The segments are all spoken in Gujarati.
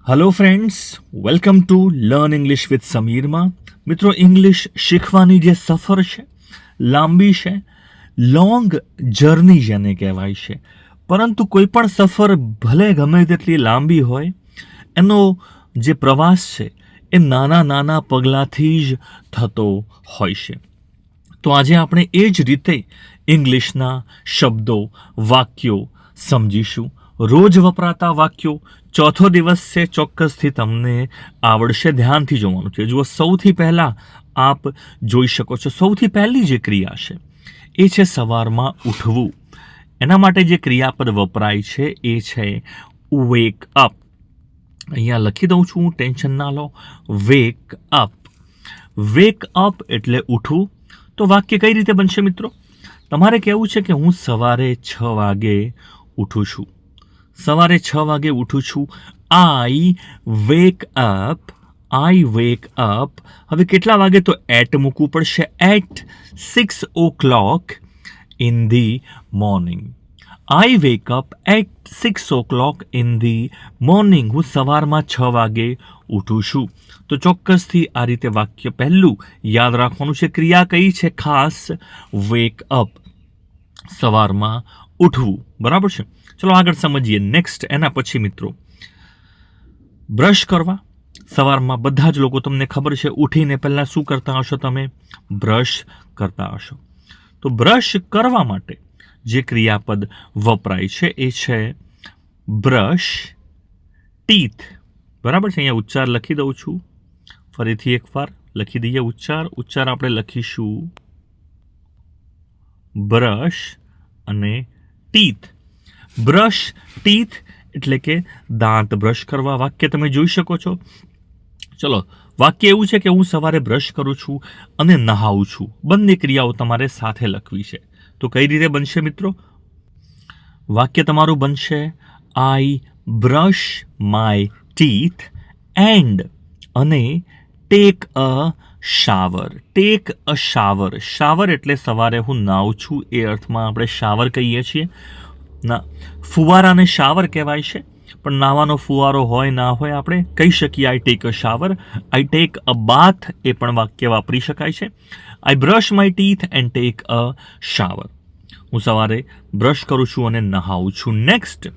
Hello friends, welcome to learn English with સમીરમાં. મિત્રો, ઇંગ્લિશ શીખવાની જે સફર છે, લાંબી છે, લોંગ જર્ની જેને કહેવાય છે. પરંતુ કોઈ પણ સફર ભલે ગમે તેટલી લાંબી હોય, એનો જે પ્રવાસ છે એ નાના નાના પગલાંથી જ થતો હોય છે. તો આજે આપણે એ જ રીતે ઇંગ્લિશના શબ્દો, વાક્યો સમજીશું. રોજ વપરાતા વાક્યો. ચોથો દિવસ છે, ચોક્કસથી તમને આવડશે. ધ્યાનથી જોવાનું છે. જુઓ, સૌથી પહેલાં આપ જોઈ શકો છો, સૌથી પહેલી જે ક્રિયા છે એ છે સવારમાં ઉઠવું. એના માટે જે ક્રિયાપદ વપરાય છે એ છે વેક અપ. અહીંયા લખી દઉં છું, ટેન્શન ના લો. Wake up. વેક અપ એટલે ઉઠવું. તો વાક્ય કઈ રીતે બનશે મિત્રો? તમારે કહેવું છે કે હું સવારે 6 વાગે ઉઠું છું. સવારે 6 વાગે ઉઠું છું. I wake up. I wake up. હવે કેટલા વાગે? તો એટ મૂકવું પડશે. At 6 o'clock in the morning. I wake up at 6 o'clock in the મોર્નિંગ. હું સવારમાં 6 વાગે ઉઠું છું. તો ચોક્કસથી આ રીતે વાક્ય પહેલું યાદ રાખવાનું છે. ક્રિયા કઈ છે? ખાસ વેક અપ, સવારમાં ઉઠવું. બરાબર છે? ચલો આગળ સમજીએ. નેક્સ્ટ એના પછી મિત્રો, બ્રશ કરવા. સવારમાં બધા જ લોકો, તમને ખબર છે, ઉઠીને પહેલાં શું કરતા હશો? તમે બ્રશ કરતા હશો. તો બ્રશ કરવા માટે જે ક્રિયાપદ વપરાય છે એ છે બ્રશ ટીથ. બરાબર છે? અહીંયા ઉચ્ચાર લખી દઉં છું. ફરીથી એકવાર લખી દઈએ ઉચ્ચાર. ઉચ્ચાર આપણે લખીશું બ્રશ અને ટીથ. બ્રશ ટીથ એટલે કે દાંત બ્રશ કરવા. વાક્ય તમે જોઈ શકો છો. ચલો, વાક્ય એવું છે કે હું સવારે બ્રશ કરું છું અને નહાવું છું. બંને ક્રિયાઓ તમારે સાથે લખવી છે. તો કઈ રીતે બનશે મિત્રો? વાક્ય તમારું બનશે આઈ બ્રશ માય ટીથ એન્ડ અને tech a shower. Tech a shower. Shower એટલે સવારે હું નાહું છું એ અર્થમાં આપણે શાવર કહીએ છીએ. ના, ફુવારાને શાવર કહેવાય છે, પણ નાવાનો ફુવારો હોય ના હોય, આપણે કહી શકીએ I take a shower. I take a bath એ પણ વાક્ય વાપરી શકાય છે. I brush my teeth and take a shower. હું સવારે બ્રશ કરું છું અને નહાવું છું. નેક્સ્ટ,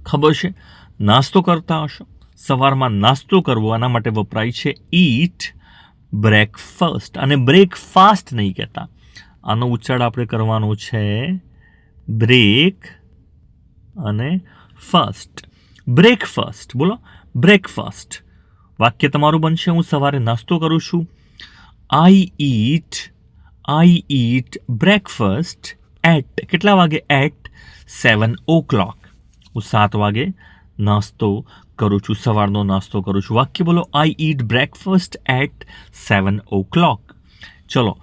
ખબર છે, નાસ્તો કરતા હશો. સવારમાં નાસ્તો કરવો, આના માટે વપરાય છે ઈટ બ્રેકફાસ્ટ. અને બ્રેકફાસ્ટ નહીં કહેતા. આનો ઉચ્ચાર આપણે કરવાનો છે બ્રેક અને ફાસ્ટ. બ્રેકફાસ્ટ. બોલો, બ્રેકફાસ્ટ. વાક્ય તમારું બનશે હું સવારે નાસ્તો કરું છું. આઈ ઈટ બ્રેકફાસ્ટ એટ. કેટલા વાગે? At 7 o'clock. હું 7 વાગે નાસ્તો કરું છું, સવારનો નાસ્તો કરું છું. વાક્ય બોલો, આઈ ઈટ બ્રેકફાસ્ટ એટ 7 o'clock. ચલો,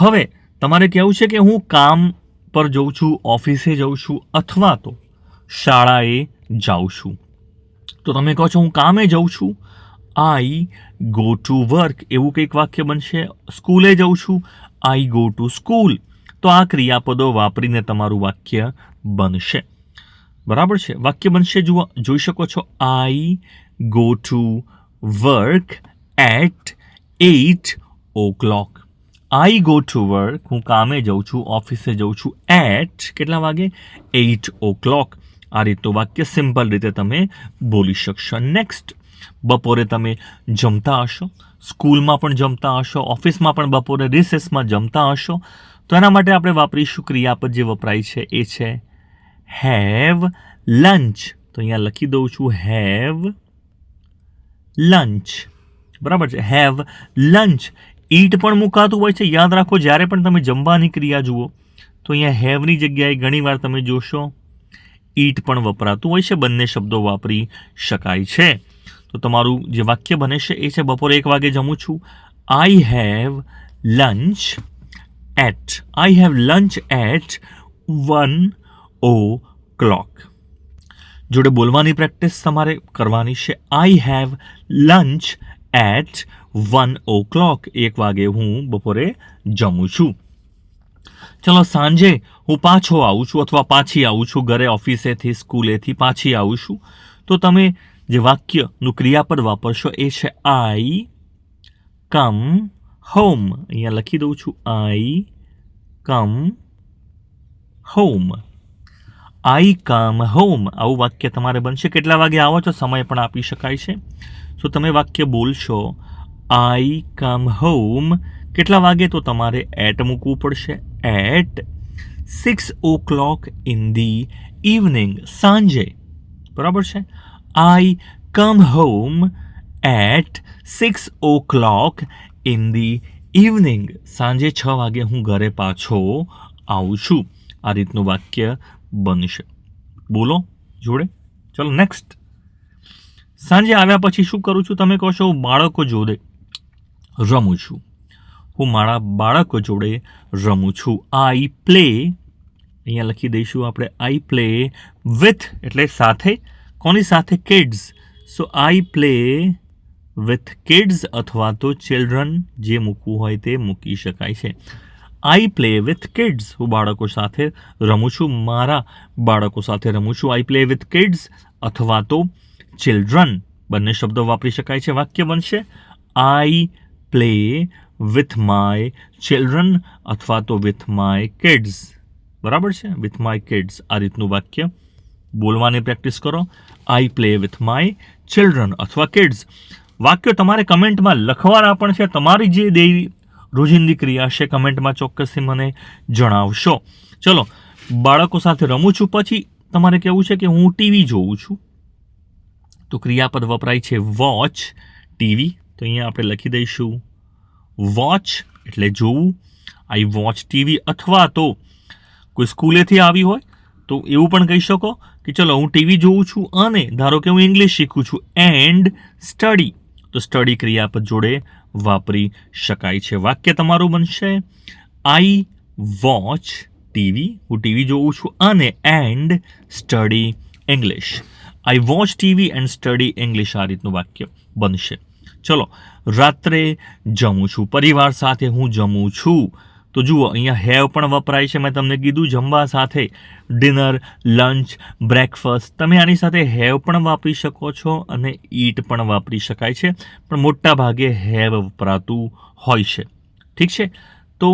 હવે તમારે કહેવું છે કે હું કામ પર જઉં છું, ઓફિસે જઉં છું, અથવા તો શાળાએ જાઉં છું. તો તમે કહો છો હું કામે જઉં છું. આઈ ગો ટુ વર્ક. એવું કંઈક વાક્ય બનશે. સ્કૂલે જઉં છું. આઈ ગો ટુ સ્કૂલ. તો આ ક્રિયાપદો વાપરીને તમારું વાક્ય બનશે. બરાબર છે? વાક્ય બનશે. જુઓ, જોઈ શકો છો. I go to work at 8 o'clock. I go to work. હું કામે જાઉં છું, ઓફિસે જાઉં છું. એટ કેટલા વાગે? 8 o'clock. આ રીતનું વાક્ય સિમ્પલ રીતે તમે બોલી શકશો. નેક્સ્ટ, બપોરે તમે જમતા હશો. સ્કૂલમાં પણ જમતા હશો, ઓફિસમાં પણ બપોરે રિસેસમાં જમતા હશો. તો એના માટે આપણે વાપરીશું ક્રિયાપદ જે વપરાય છે એ છે હેવ લંચ. તો અહીંયા લખી દઉં છું હેવ લંચ. બરાબર છે? Have lunch. ઈટ પણ મુકાતું હોય છે. યાદ રાખો, જ્યારે પણ તમે જમવાની ક્રિયા જુઓ તો અહીંયા હેવની જગ્યાએ ઘણીવાર તમે જોશો ઈટ પણ વપરાતું હોય છે. બંને શબ્દો વાપરી શકાય છે. તો તમારું જે વાક્ય બને છે એ છે બપોરે 1 વાગે જમું છું. I have lunch at. I have lunch at 1 o'clock. જોડે બોલવાની પ્રેક્ટિસ તમારે કરવાની છે. આઈ હેવ લંચ એટ 1 o'clock. 1 વાગે હું બપોરે જમું છું. ચલો, સાંજે હું પાછો આવું છું અથવા પાછી આવું છું. ઘરે ઓફિસેથી, સ્કૂલેથી પાછી આવું છું. તો તમે જે વાક્યનું ક્રિયાપદ વાપરશો એ છે આઈ કમ હોમ. અહીંયા લખી દઉં છું આઈ કમ હોમ. આઈ કમ હોમ આવું વાક્ય તમારે બનશે. કેટલા વાગે આવો છો સમય પણ આપી શકાય છે. તો તમે વાક્ય બોલશો આઈ કમ હોમ કેટલા વાગે, તો તમારે એટ મૂકવું પડશે. At 6 o'clock in the evening, સાંજે. બરાબર છે. I come home at 6 o'clock in the evening, સાંજે 6 વાગે હું ઘરે પાછો આવું છું. આ રીતનું વાક્ય બનશે. બોલો જોડે. ચલો નેક્સ્ટ. સાંજે આવ્યા પછી શું કરું છું? તમે કહો છો હું બાળકો જોડે રમું છું. હું મારા બાળકો જોડે રમું છું. આઈ પ્લે, અહીંયા લખી દઈશું આપણે આઈ પ્લે વિથ એટલે સાથે. કોની સાથે? Kids. So I play with kids અથવા તો ચિલ્ડ્રન, જે મૂકવું હોય તે મૂકી શકાય છે. આઈ પ્લે વિથ કિડ્સ, હું બાળકો સાથે રમું છું, મારા બાળકો સાથે રમું છું. આઈ પ્લે વિથ કિડ્સ અથવા તો ચિલ્ડ્રન, બંને શબ્દો વાપરી શકાય છે. વાક્ય બનશે I play with my children અથવા તો વિથ માય કિડ્સ. બરાબર છે, વિથ માય કિડ્સ. આ રીતનું વાક્ય બોલવાની પ્રેક્ટિસ કરો. I play with my children અથવા કિડ્સ. વાક્યો તમારે કમેન્ટમાં લખવાના પણ છે. તમારી જે રોજિંદી ક્રિયા છે કમેન્ટમાં ચોક્કસથી મને જણાવશો. ચલો, બાળકો સાથે રમું છું પછી તમારે કહેવું છે કે હું ટીવી જોઉં છું. તો ક્રિયાપદ વપરાય છે વોચ ટીવી. તો અહીંયા આપણે લખી દઈશું વોચ એટલે જોવું. આઈ વોચ ટીવી. અથવા તો કોઈ સ્કૂલેથી આવી હોય તો એવું પણ કહી શકો કે ચલો હું ટીવી જોઉં છું અને ધારો કે હું ઇંગ્લિશ શીખું છું એન્ડ સ્ટડી. તો સ્ટડી ક્રિયાપદ જોડે વાપરી શકાય છે. વાક્ય તમારું બનશે આઈ વોચ ટીવી, હું ટીવી જોઉં છું અને and study English. I watch TV and study English. આ રીતનું વાક્ય બનશે. ચલો, રાત્રે જમું છું, પરિવાર સાથે હું જમું છું. તો જુઓ અહીંયા હેવ પણ વપરાય છે. મેં તમને કીધું જમવા સાથે ડિનર, લંચ, બ્રેકફાસ્ટ. તમે આની સાથે હેવ પણ વાપરી શકો છો અને ઈટ પણ વાપરી શકાય છે, પણ મોટા ભાગે હેવ વપરાતું હોય છે. ઠીક છે. તો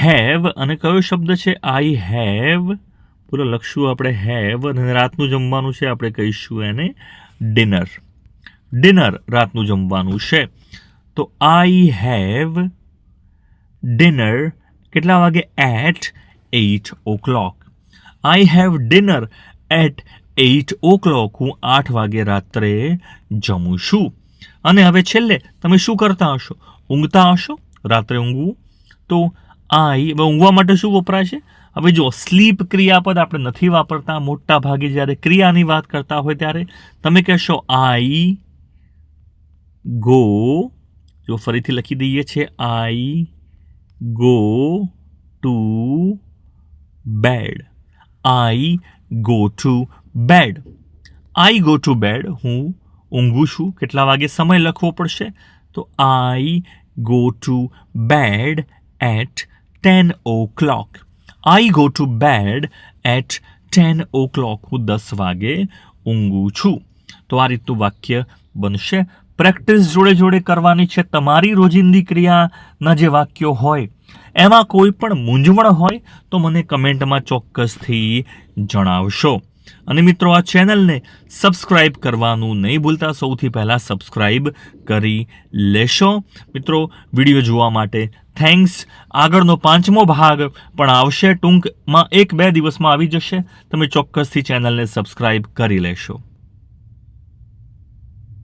હેવ અને કયો શબ્દ છે? I have. બોલો લખશું આપણે હેવ અને રાતનું જમવાનું છે આપણે કહીશું એને ડિનર. ડિનર રાતનું જમવાનું છે. તો આઈ હેવ ડિનર કેટલા વાગે? At 8 o'clock. I have dinner at 8 o'clock. હું 8 વાગે રાત્રે જમું છું. અને હવે છેલ્લે તમે શું કરતા હશો? ઊંઘતા હશો. રાત્રે ઊંઘવું. તો આઈ, હવે ઊંઘવા માટે શું વપરાય છે? હવે જો સ્લીપ ક્રિયાપદ આપણે નથી વાપરતા. મોટા ભાગે જ્યારે ક્રિયાની વાત કરતા હોય ત્યારે તમે કહેશો આઈ ગો. જો ફરીથી લખી દઈએ છીએ I go to bed. I go to bed. I go to bed, હું ઊંઘું છું. કેટલા વાગે સમય લખવો પડશે? તો I go to bed at 10 o'clock. I go to bed at 10 o'clock. હું 10 વાગે ઊંઘું છું. તો આ રીતનું વાક્ય બનશે. પ્રેક્ટિસ જોડે જોડે કરવાની છે. તમારી રોજિંદી ક્રિયાના જે વાક્યો હોય એમાં કોઈ પણ મૂંઝવણ હોય તો મને કમેન્ટમાં ચોક્કસથી જણાવશો. અને મિત્રો આ ચેનલને સબસ્ક્રાઈબ કરવાનું નહીં ભૂલતા. સૌથી પહેલાં સબસ્ક્રાઈબ કરી લેશો. મિત્રો વિડીયો જોવા માટે થેન્ક્સ. આગળનો 5મો ભાગ પણ આવશે ટૂંકમાં, 1-2 દિવસમાં આવી જશે. તમે ચોક્કસથી ચેનલને સબસ્ક્રાઈબ કરી લેશો.